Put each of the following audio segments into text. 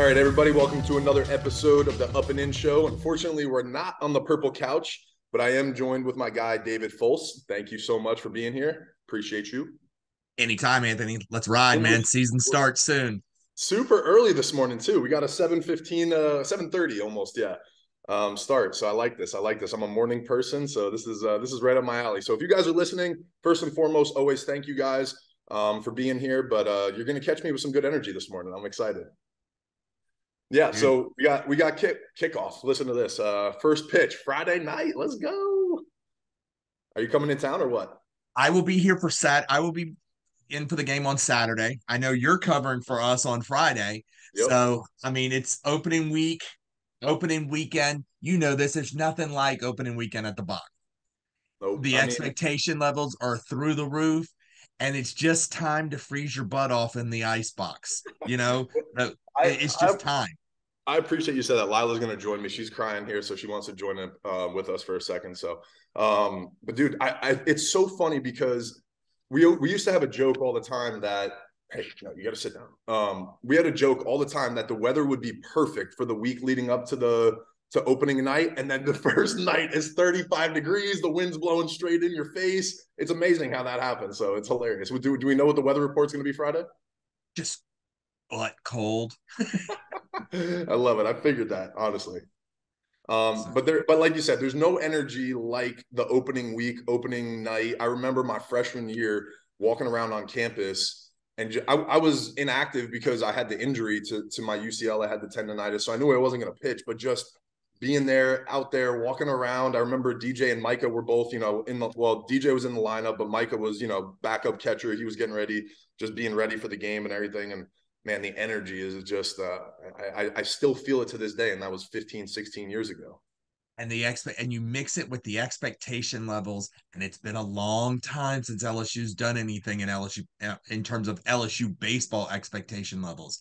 All right, everybody, welcome to another episode of the Up and In Show. Unfortunately, we're not on the purple couch, but I am joined with my guy, David Folse. Thank you so much for being here. Appreciate you. Anytime, Anthony. Let's ride, And man. Season starts soon. super early this morning, too. We got a 7:15, 7:30 almost, yeah, start. So I like this. I like this. I'm a morning person, so this is right up my alley. So if you guys are listening, first and foremost, always thank you guys for being here. But you're going to catch me with some good energy this morning. I'm excited. Yeah, Dude, so we got kickoff. Listen to this. First pitch Friday night. Let's go. Are you coming in town or what? I will be here for I will be in for the game on Saturday. I know you're covering for us on Friday. Yep. So, I mean, it's opening week, opening weekend. You know this. There's nothing like opening weekend at the box. Nope. The I mean, expectation levels are through the roof, and it's just time to freeze your butt off in the ice box. I It's I, just time. I appreciate you said that. Lila's gonna join me. She's crying here, so she wants to join in, with us for a second. So, but dude, it's so funny because we used to have a joke all the time that hey, no, you got to sit down. We had a joke all the time that the weather would be perfect for the week leading up to opening night, and then the first night is 35 degrees, the wind's blowing straight in your face. It's amazing how that happens. So it's hilarious. Do we know what the weather report's going to be Friday? Just butt cold. I love it. I figured that honestly. So, But like you said, there's no energy like the opening week, opening night. I remember my freshman year walking around on campus, and I was inactive because I had the injury to my UCL. I had the tendonitis, so I knew I wasn't going to pitch. But just being there, out there, walking around. I remember DJ and Micah were both, DJ was in the lineup, but Micah was, backup catcher. He was getting ready, just being ready for the game and everything. And man, the energy is just I still feel it to this day, and that was 15, 16 years ago. and you mix it with the expectation levels, and it's been a long time since LSU's done anything in LSU in terms of LSU baseball expectation levels.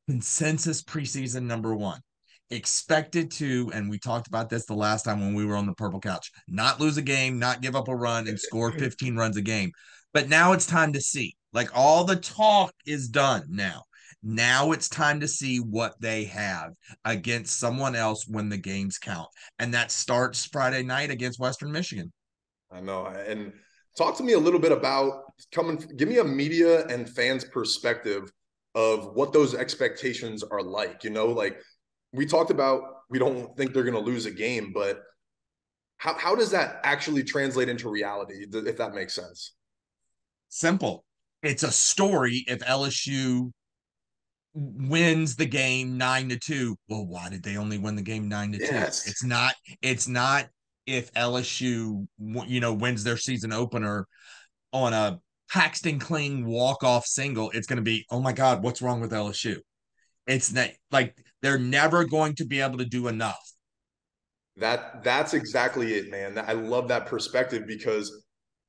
Consensus preseason number one. Expected to, and we talked about this the last time when we were on the purple couch, not lose a game, not give up a run, and score 15 runs a game. But now it's time to see. Like all the talk is done now. Now it's time to see what they have against someone else when the games count. And that starts Friday night against Western Michigan. I know. And talk to me a little bit about give me a media and fans perspective of what those expectations are like. Like we talked about, we don't think they're going to lose a game, but how does that actually translate into reality, if that makes sense? Simple. It's a story if LSU wins the game 9-2. Well, why did they only win the game 9-2? Yes. It's not if LSU wins their season opener on a Paxton Kling walk-off single. It's going to be, oh my God, what's wrong with LSU? It's not like they're never going to be able to do enough. That's exactly it, man. I love that perspective because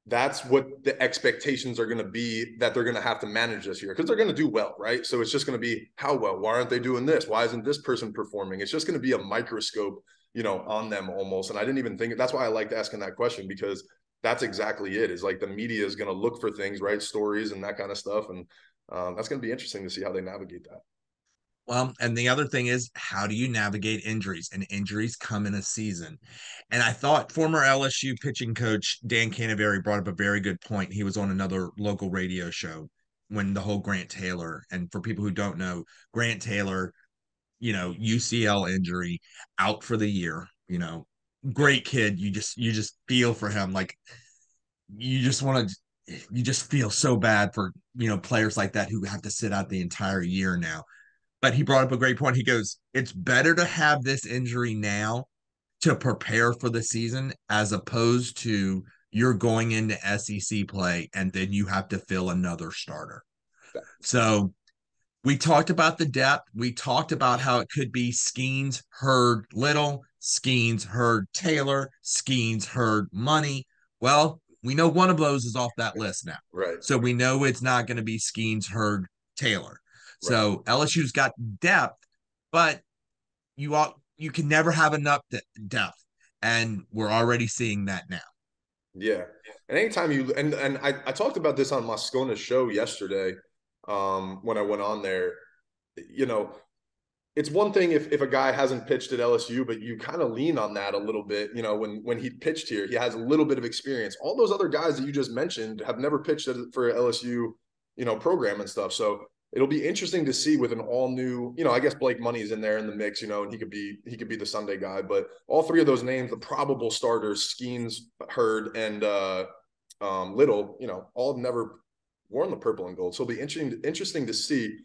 that's what the expectations are going to be that they're going to have to manage this year because they're going to do well, right? So it's just going to be how well? Why aren't they doing this? Why isn't this person performing? It's just going to be a microscope, on them almost. And I didn't even think that's why I liked asking that question because that's exactly it. Is like the media is going to look for things, right? Stories and that kind of stuff, and that's going to be interesting to see how they navigate that. Well, and the other thing is, how do you navigate injuries? And injuries come in a season. And I thought former LSU pitching coach Dan Canaveri brought up a very good point. He was on another local radio show when the whole Grant Taylor, and for people who don't know, Grant Taylor, UCL injury, out for the year, Yep. great kid. You just feel for him. Like you just want to you just feel so bad for, players like that who have to sit out the entire year now. But he brought up a great point. He goes, it's better to have this injury now to prepare for the season as opposed to you're going into SEC play and then you have to fill another starter. So we talked about the depth. We talked about how it could be Skeens, Hurd, Little, Skeens, Hurd, Taylor, Skeens, Hurd, Money. Well, we know one of those is off that list now. Right. So we know it's not going to be Skeens, Hurd, Taylor. Right. So LSU's got depth, but you can never have enough depth, and we're already seeing that now. Yeah. And anytime I talked about this on Moscona's show yesterday, when I went on there, you know, it's one thing if a guy hasn't pitched at LSU, but you kind of lean on that a little bit. You know, when he pitched here, he has a little bit of experience. All those other guys that you just mentioned have never pitched for LSU, program and stuff. So it'll be interesting to see with an all new, I guess Blake Money's in there in the mix, and he could be the Sunday guy. But all three of those names, the probable starters, Skeens, Hurd, and Little, all have never worn the purple and gold. So it'll be interesting to see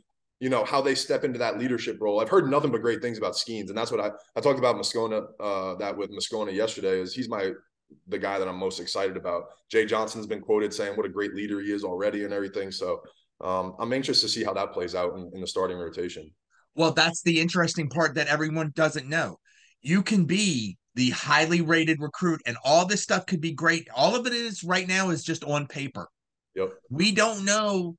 how they step into that leadership role. I've heard nothing but great things about Skeens, and that's what I talked about Moscona, that with Moscona yesterday, is he's the guy that I'm most excited about. Jay Johnson's been quoted saying what a great leader he is already and everything. So I'm anxious to see how that plays out in the starting rotation. Well, that's the interesting part that everyone doesn't know. You can be the highly rated recruit, and all this stuff could be great. All of it is right now is just on paper. Yep. We don't know,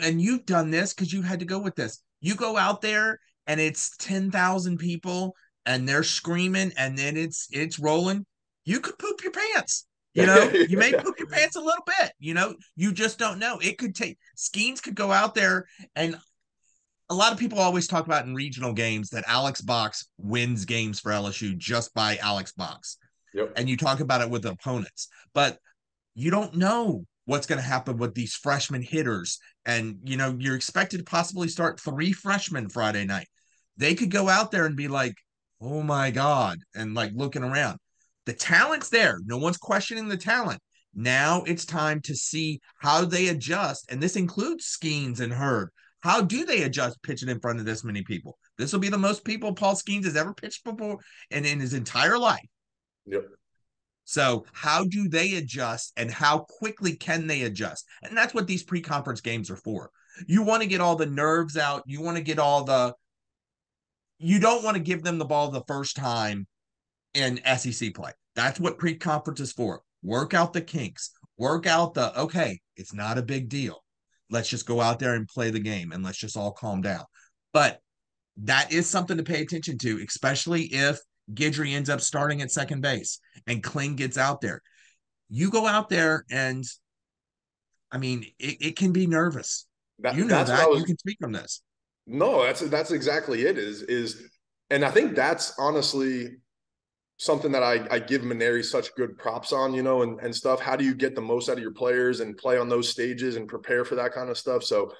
and you've done this because you had to go with this. You go out there and it's 10,000 people and they're screaming and then it's rolling. You could poop your pants. You may poop your pants a little bit. You just don't know. It could take Skeens could go out there, and a lot of people always talk about in regional games that Alex Box wins games for LSU just by Alex Box. Yep. And you talk about it with opponents, but you don't know what's going to happen with these freshman hitters. And, you're expected to possibly start 3 freshmen Friday night. They could go out there and be like, oh my God, and like looking around. The talent's there. No one's questioning the talent. Now it's time to see how they adjust. And this includes Skeens and Hurd. How do they adjust pitching in front of this many people? This will be the most people Paul Skeens has ever pitched before and in his entire life. Yep. So how do they adjust, and how quickly can they adjust? And that's what these pre-conference games are for. You want to get all the nerves out. You want to get you don't want to give them the ball the first time in SEC play. That's what pre-conference is for. Work out the kinks. Work out okay, it's not a big deal. Let's just go out there and play the game, and let's just all calm down. But that is something to pay attention to, especially if Guidry ends up starting at second base and Kling gets out there. You go out there and, I mean, it can be nervous. That's what you can speak on this. No, that's exactly it and I think that's honestly something that I give Maneri such good props on, and stuff. How do you get the most out of your players and play on those stages and prepare for that kind of stuff? So,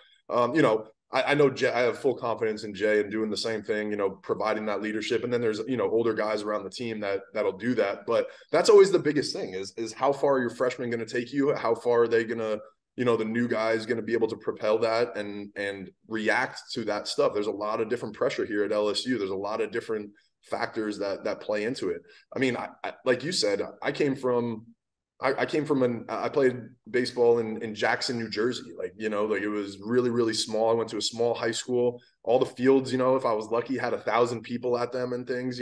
I know Jay, I have full confidence in Jay and doing the same thing, providing that leadership. And then there's, older guys around the team that'll do that. But that's always the biggest thing is how far are your freshmen going to take you? How far are they going to, the new guys going to be able to propel that and react to that stuff? There's a lot of different pressure here at LSU. There's a lot of different factors that play into it. I mean, I like you said, I played baseball in Jackson, New Jersey. Like it was really, really small. I went to a small high school. All the fields, if I was lucky, had 1,000 people at them and things.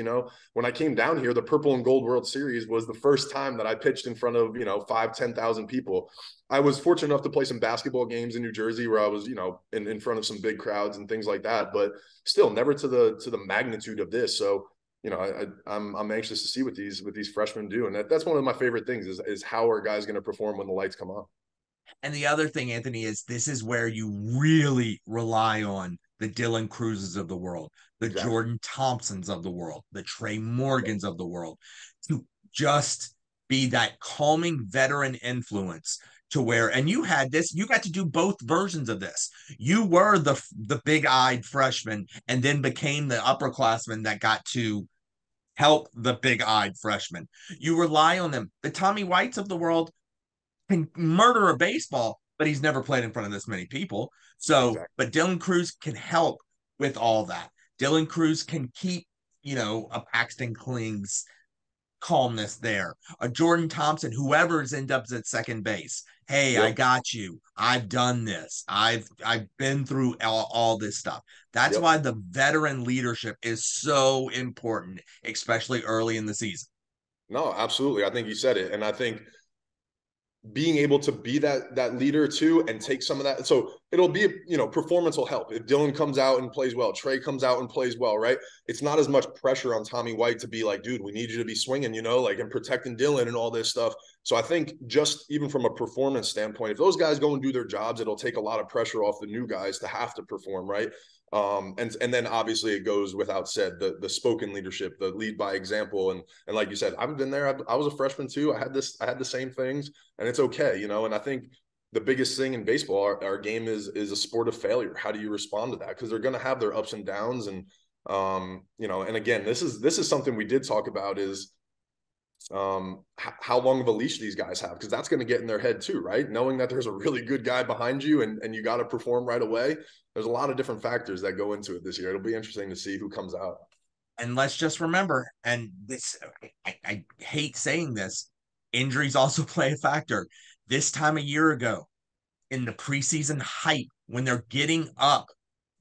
When I came down here, the Purple and Gold World Series was the first time that I pitched in front of 5,000-10,000 people. I was fortunate enough to play some basketball games in New Jersey where I was in front of some big crowds and things like that, but still never to the magnitude of this. So I'm anxious to see what these freshmen do, and that's one of my favorite things is how are guys going to perform when the lights come on. And the other thing, Anthony, is this is where you really rely on the Dylan Cruzes of the world, the Exactly. Jordan Thompsons of the world, the Trey Morgans of the world, to just be that calming veteran influence to where, and you got to do both versions of this. You were the big-eyed freshman and then became the upperclassman that got to help the big-eyed freshman. You rely on them. The Tommy Whites of the world can murder a baseball, but he's never played in front of this many people. So, Exactly. but Dylan Cruz can help with all that. Dylan Cruz can keep, a Paxton Kling's calmness there. A Jordan Thompson, whoever's ends up at second base. Hey, Yep. I got you. I've done this. I've been through all this stuff. That's Yep. why the veteran leadership is so important, especially early in the season. No, absolutely. I think you said it. And I think being able to be that leader too and take some of that. So it'll be, performance will help. If Dylan comes out and plays well, Trey comes out and plays well, right? It's not as much pressure on Tommy White to be like, dude, we need you to be swinging, and protecting Dylan and all this stuff. So I think just even from a performance standpoint, if those guys go and do their jobs, it'll take a lot of pressure off the new guys to have to perform, right? And then obviously it goes without said, the spoken leadership, the lead by example. And like you said, I've been there. I was a freshman too. I had the same things, and it's okay, you know. And I think the biggest thing in baseball, our game is a sport of failure. How do you respond to that? Because they're going to have their ups and downs. And you know, and again, this is something we did talk about, is how long of a leash these guys have, because that's going to get in their head too, right? Knowing that there's a really good guy behind you, and you got to perform right away. There's a lot of different factors that go into it this year. It'll be interesting to see who comes out. And let's just remember, and this, I hate saying this, injuries also play a factor. This time a year ago, in the preseason hype, when they're getting up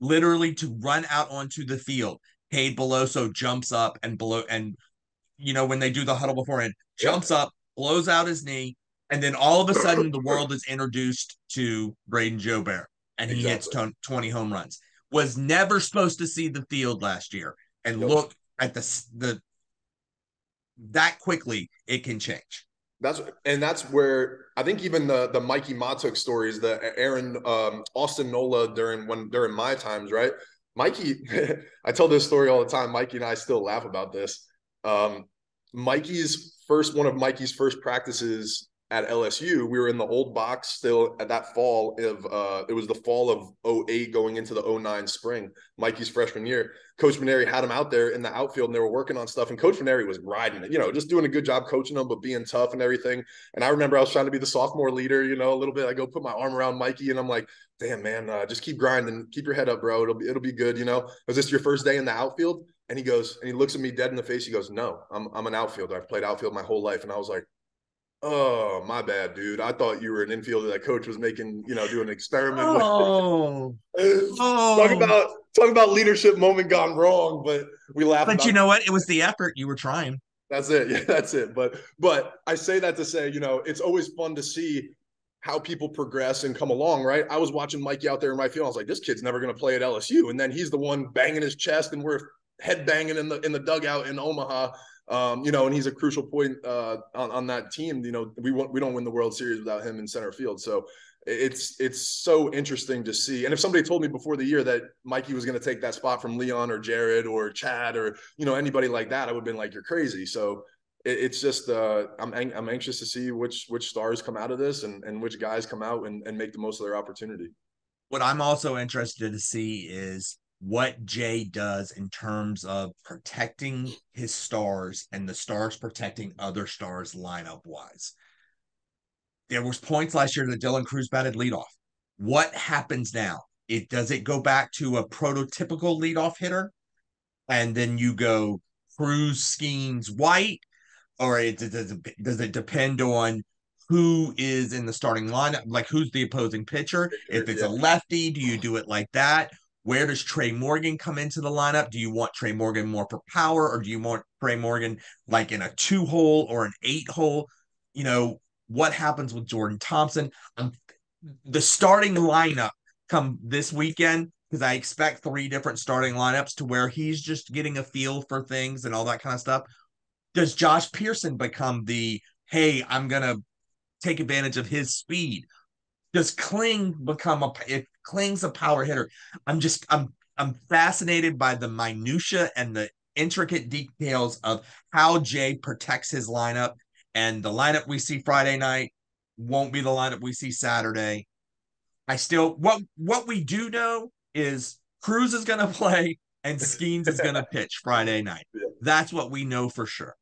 literally to run out onto the field, Cade Beloso jumps up and below, and when they do the huddle beforehand, Yeah, jumps up, blows out his knee, and then all of a sudden the world is introduced to Braden Jobert, and he hits exactly. 20 home runs. Was never supposed to see the field last year, and Yep. look at the that quickly it can change. That's where I think even the Mikey Matuk stories, the Aaron Austin Nola during my times, right? Mikey, I tell this story all the time. Mikey and I still laugh about this. Um, one of Mikey's first practices at LSU, we were in the old box still at that fall of it was the fall of '08 going into the '09 spring, Mikey's freshman year. Coach Maneri had him out there in the outfield, and they were working on stuff, and Coach Maneri was riding it, just doing a good job coaching them, but being tough and everything. And I remember I was trying to be the sophomore leader, a little bit. I go put my arm around Mikey, and I'm like, damn, man, just keep grinding, keep your head up, bro. It'll be good. Was this your first day in the outfield? And he looks at me dead in the face. He goes, no, I'm an outfielder. I've played outfield my whole life. And I was like, oh, my bad, dude. I thought you were an infielder that coach was making, doing an experiment with. Oh, talk oh. about talk about leadership moment gone wrong, but we laugh But you about know what? It was the effort. You were trying. that's it. Yeah, that's it. But I say that to say, it's always fun to see how people progress and come along, right? I was watching Mikey out there in my field. I was like, this kid's never going to play at LSU, and then he's the one banging his chest, and we're head banging in the dugout in Omaha. And he's a crucial point on that team. We don't win the World Series without him in center field. So it's so interesting to see. And if somebody told me before the year that Mikey was going to take that spot from Leon or Jared or Chad or anybody like that, I would have been like, you're crazy. So it's just I'm anxious to see which stars come out of this, and which guys come out and make the most of their opportunity. What I'm also interested to see is what Jay does in terms of protecting his stars and the stars protecting other stars lineup wise. There was points last year that Dylan Cruz batted leadoff. What happens now? Does it go back to a prototypical leadoff hitter, and then you go Cruz, Skeens, White, or does it depend on who is in the starting lineup, like who's the opposing pitcher? If it's a Yeah, lefty, do you do it like that? Where does Trey Morgan come into the lineup? Do you want Trey Morgan more for power, or do you want Trey Morgan like in a 2-hole or an 8-hole? You know, what happens with Jordan Thompson? The starting lineup come this weekend, because I expect 3 different starting lineups to where he's just getting a feel for things and all that kind of stuff. Does Josh Pearson become the, hey, I'm going to take advantage of his speed? Does Kling become if Kling's a power hitter? I'm fascinated by the minutia and the intricate details of how Jay protects his lineup, and the lineup we see Friday night won't be the lineup we see Saturday. I still what we do know is Cruz is going to play and Skeens is going to pitch Friday night. yeah. That's what we know for sure.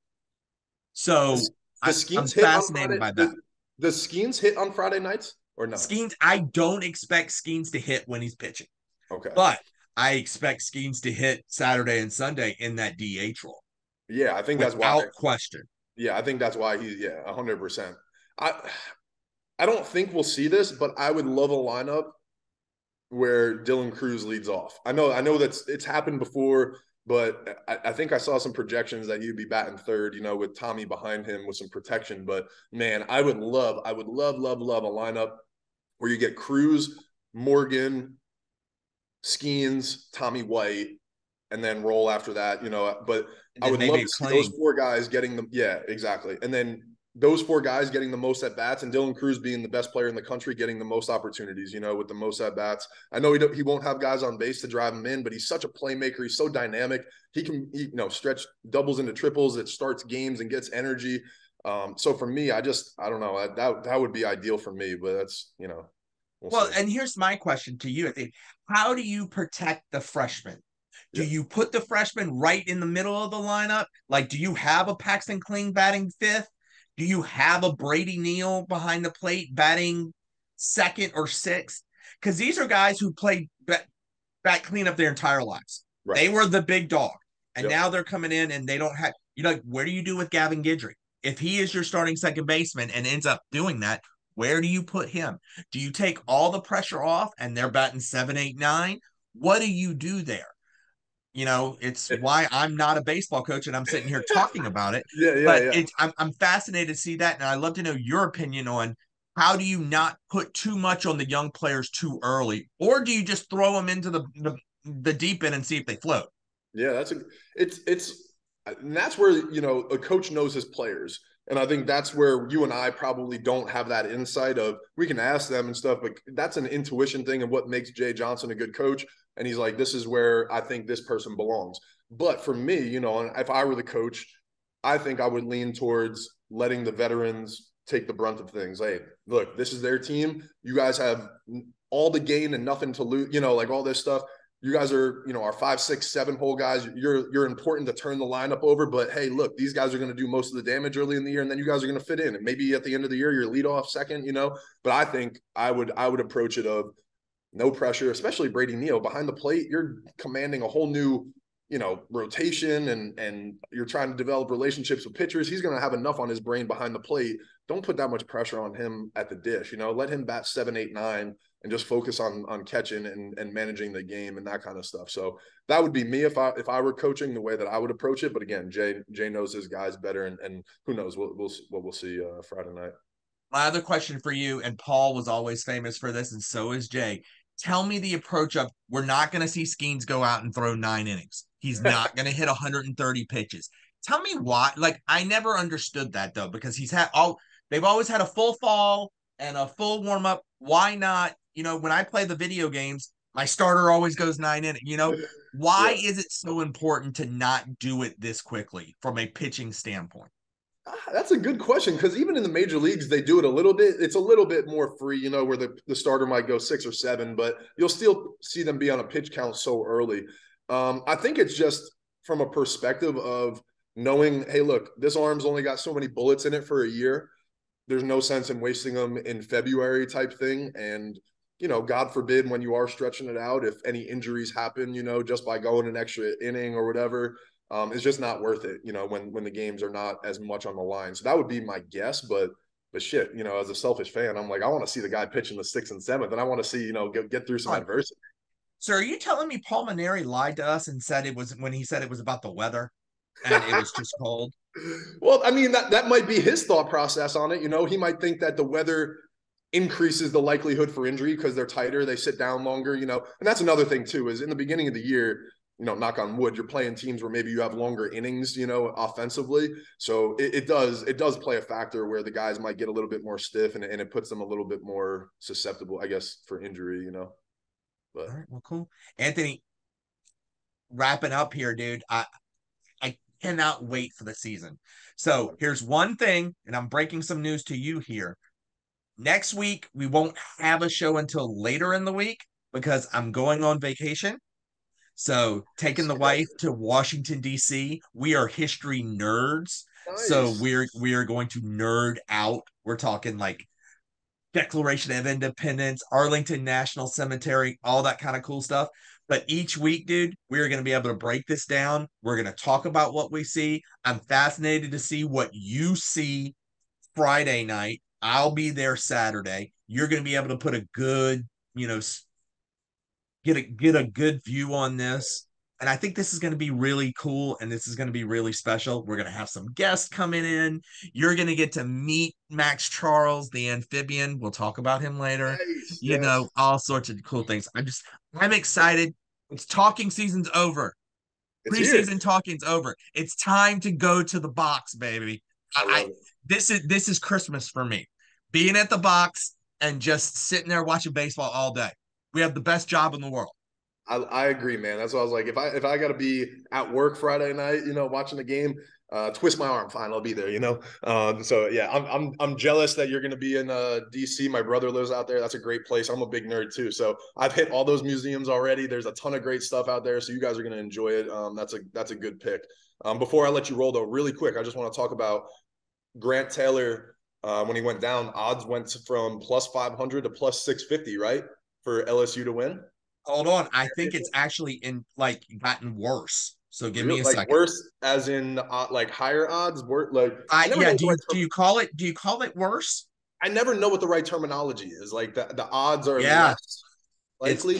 So The I'm Skeens hit on fascinated Friday. by that. The Skeens hit on Friday nights or no? Skeens, I don't expect Skeens to hit when he's pitching, Okay. but I expect Skeens to hit Saturday and Sunday in that DH role Yeah, I think that's why. without question. Yeah, I think that's why he's 100%. I I don't think we'll see this, but I would love a lineup where Dylan Cruz leads off. I know that's it's happened before, but I think I saw some projections that he'd be batting third, with Tommy behind him with some protection. But man, I would love a lineup where you get Cruz, Morgan, Skeens, Tommy White, and then roll after that. But And I then would love maybe to a see those Kling. 4 guys getting them. Yeah, exactly. And then those four guys getting the most at bats, and Dylan Cruz being the best player in the country, getting the most opportunities, with the most at bats. I know he won't have guys on base to drive him in, but he's such a playmaker. He's so dynamic. He can, stretch doubles into triples. It starts games and gets energy. So for me, I don't know. That would be ideal for me, but that's, we'll Well, see. and here's my question to you. I think, how do you protect the freshman? Do Yeah. you put the freshman right in the middle of the lineup? Like, do you have a Paxton Kling batting fifth? Do you have a Brady Neal behind the plate batting second or sixth? Because these are guys who played bat cleanup their entire lives. Right. They were the big dog. And Yep. now they're coming in and they don't have, where do you do with Gavin Guidry? If he is your starting second baseman and ends up doing that, where do you put him? Do you take all the pressure off and they're batting 7, 8, 9? What do you do there? It's why I'm not a baseball coach and I'm sitting here talking about it. Yeah, yeah, But yeah. I'm fascinated to see that, and I'd love to know your opinion on how do you not put too much on the young players too early, or do you just throw them into the deep end and see if they float? Yeah, it's and that's where a coach knows his players. And I think that's where you and I probably don't have that insight of, we can ask them and stuff, but that's an intuition thing of what makes Jay Johnson a good coach. And he's like, this is where I think this person belongs. But for me, if I were the coach, I think I would lean towards letting the veterans take the brunt of things. Hey, look, this is their team. You guys have all the gain and nothing to lose, like all this stuff. You guys are, our 5, 6, 7 hole guys. You're important to turn the lineup over, but hey, look, these guys are going to do most of the damage early in the year, and then you guys are going to fit in. And maybe at the end of the year, you're lead off second, But I think I would approach it of no pressure, especially Brady Neal behind the plate. You're commanding a whole new, rotation, and you're trying to develop relationships with pitchers. He's going to have enough on his brain behind the plate. Don't put that much pressure on him at the dish. Let him bat 7, 8, 9 and just focus on catching and managing the game and that kind of stuff. So that would be me if I were coaching, the way that I would approach it. But again, Jay knows his guys better, and who knows what we'll see Friday night. My other question for you, and Paul was always famous for this, and so is Jay. Tell me the approach of, we're not going to see Skeens go out and throw 9 innings. He's not going to hit 130 pitches. Tell me why. Like, I never understood that though, because they've always had a full fall and a full warm up. Why not? When I play the video games, my starter always goes 9 innings. Why Yeah. is it so important to not do it this quickly from a pitching standpoint? That's a good question, because even in the major leagues, they do it a little bit. It's a little bit more free, where the starter might go 6 or 7, but you'll still see them be on a pitch count so early. I think it's just from a perspective of knowing, hey, look, this arm's only got so many bullets in it for a year. There's no sense in wasting them in February type thing. And, God forbid, when you are stretching it out, if any injuries happen, just by going an extra inning or whatever, it's just not worth it, when the games are not as much on the line. So that would be my guess, but shit, as a selfish fan, I'm like, I want to see the guy pitch in the 6th and 7th, and I want to see, get through some adversity. So are you telling me Paul Maneri lied to us and said it was, when he said it was about the weather and it was just cold? Well, I mean, that might be his thought process on it. He might think that the weather increases the likelihood for injury because they're tighter, they sit down longer, and that's another thing too, is in the beginning of the year, knock on wood, you're playing teams where maybe you have longer innings, offensively. So it does play a factor where the guys might get a little bit more stiff, and it puts them a little bit more susceptible, I guess, for injury, But All right, well, cool. Anthony, wrapping up here, dude. I cannot wait for the season. So here's one thing, and I'm breaking some news to you here. Next week, we won't have a show until later in the week because I'm going on vacation. So taking the wife to Washington, D.C. We are history nerds. So nice. we are going to nerd out. We're talking like Declaration of Independence, Arlington National Cemetery, all that kind of cool stuff. But each week, dude, we're going to be able to break this down. We're going to talk about what we see. I'm fascinated to see what you see Friday night. I'll be there Saturday. You're going to be able to put a good, get a good view on this. And I think this is going to be really cool, and this is going to be really special. We're going to have some guests coming in. You're going to get to meet Max Charles, the amphibian. We'll talk about him later. Nice. Yes. All sorts of cool things. I'm excited. It's talking season's over. It's here. Preseason talking's over. It's time to go to the box, baby. I I love it. this is Christmas for me. Being at the box and just sitting there watching baseball all day. We have the best job in the world. I agree, man. That's what I was like. If I got to be at work Friday night, watching the game, twist my arm, fine, I'll be there. So yeah, I'm jealous that you're going to be in DC. My brother lives out there. That's a great place. I'm a big nerd too, so I've hit all those museums already. There's a ton of great stuff out there, so you guys are going to enjoy it. That's a good pick. Before I let you roll though, really quick, I just want to talk about Grant Taylor. When he went down, odds went from plus 500 to plus 650, right, for LSU to win. Hold on. I think it's actually in like gotten worse. So give Real me a like second. worse as in like higher odds. Like I I never yeah, know what the right do term. you call it worse? I never know what the right terminology is. Like the odds are Yeah, less likely.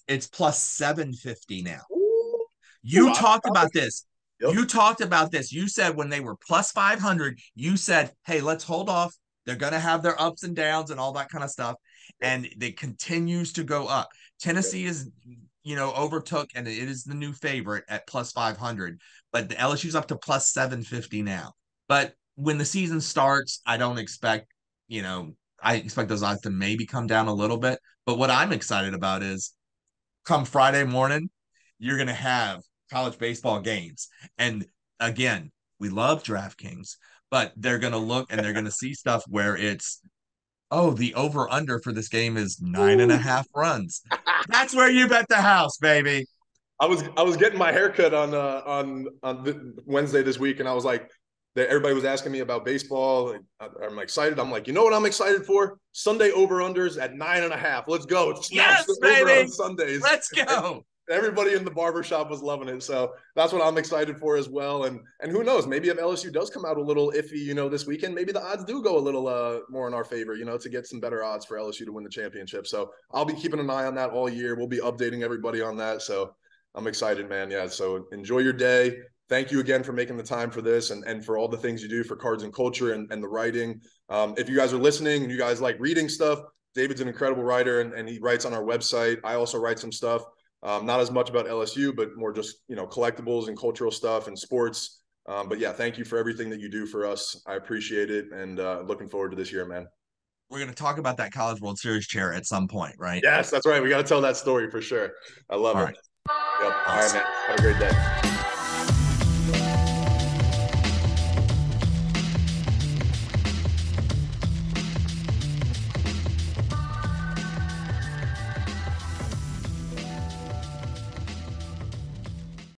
it's plus 750 now. Ooh, You I, talked about this. yep. You talked about this. You said when they were plus 500, you said, "Hey, let's hold off. They're going to have their ups and downs and all that kind of stuff." Yep. And it continues to go up. Yep. Tennessee is, overtook and it is the new favorite at plus 500, but the LSU's up to plus 750 now. But when the season starts, you know, I expect those odds to maybe come down a little bit. But what I'm excited about is come Friday morning, you're going to have college baseball games. And again, we love DraftKings, but they're going to look and they're going to see stuff where it's, oh, the over under for this game is 9.5 runs. That's where you bet the house, baby. I was getting my haircut Wednesday this week, and I was like, everybody was asking me about baseball. I'm excited. I'm like, you know what I'm excited for? Sunday over unders at 9.5. Let's go. Smash Yes, the over on baby. Sundays. Let's go. Everybody in the barbershop was loving it. So that's what I'm excited for as well. And who knows, maybe if LSU does come out a little iffy, this weekend, maybe the odds do go a little more in our favor, to get some better odds for LSU to win the championship. So I'll be keeping an eye on that all year. We'll be updating everybody on that. So I'm excited, man. Yeah. So enjoy your day. Thank you again for making the time for this and for all the things you do for Cards and Culture and the writing. If you guys are listening and you guys like reading stuff, David's an incredible writer and he writes on our website. I also write some stuff. Not as much about LSU, but more just, collectibles and cultural stuff and sports. But yeah, thank you for everything that you do for us. I appreciate it. And looking forward to this year, man. We're going to talk about that College World Series chair at some point, right? Yes, that's right. We got to tell that story for sure. I love All it. right. Yep. All right, Awesome. man. Have a great day.